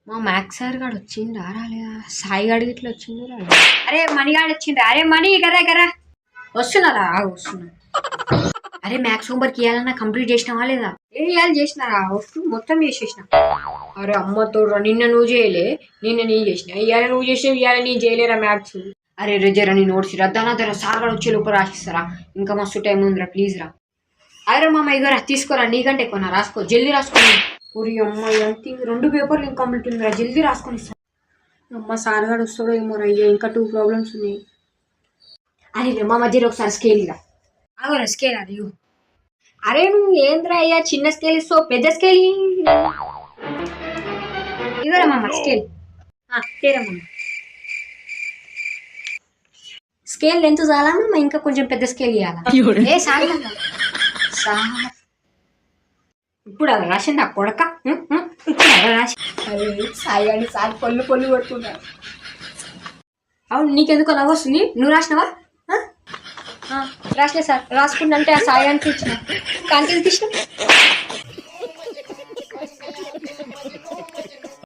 మా maths sir గాడు వచ్చిండు రాలేదా? సాయి గాడి ఇట్లా వచ్చిండు రాలే. అరే మణిగాడు వచ్చిండు. అరే మణి కరా వస్తున్నారా? వస్తున్నా. అరే మ్యాథ్స్ హోంవర్క్ ఇవ్వాలన్నా కంప్లీట్ చేసినావా లేదా? ఇవాళ చేసినారా? వస్తు మొత్తం చేసేసిన. అరే అమ్మతో నిన్న నువ్వు చేయలే, నిన్న నేను చేసిన. ఇవాళ నువ్వు చేసినావు, ఇవాళ నేను చేయలేరా మ్యాథ్స్? అరే రేజరా నీ నోట్స్ రద్దానా ధర సార్ గారు వచ్చే లోపల రాసిస్తారా? ఇంకా మస్తు టైం ఉందిరా ప్లీజ్ రా. అరే మామ ఇగరా తీసుకోరా, నీకంటే ఎక్కువ రాసుకో, జల్దీ రాసుకోండి. ఊరి అమ్మాయి అంతే 2 పేపర్లు ఇంకంప్లీట్ ఉందిరా, జల్దీ రాసుకొని ఇస్తాను. అమ్మ సార్ గారు వస్తాడో ఏమో అయ్యా, ఇంకా 2 ప్రాబ్లమ్స్ ఉన్నాయి. అరే మా మధ్యలో ఒకసారి స్కేల్ ఇరా. ఆగోరా స్కేల్ అది. అరే నువ్వు ఏంద్రా అయ్యా చిన్న స్కేల్ ఇస్తావు, పెద్ద స్కేల్ ఇవరా మామ స్కేల్. తేరమ్మా స్కేల్ లెంత్ చాలా ఇంకా కొంచెం పెద్ద స్కేల్ ఇవ్వాలా? ఏ సార్ ఇప్పుడు అలా రాసింది ఆ కొడక. ఇప్పుడు అలా రాసి సాయి సార్ పొల్లు కొడుతున్నారు. అవును నీకెందుకు నవ్వు వస్తుంది? నువ్వు రాసినవా? రాసినా సార్. రాసుకుంటే ఆ సాయానికి ఇచ్చిన కాంతికి ఇచ్చిన.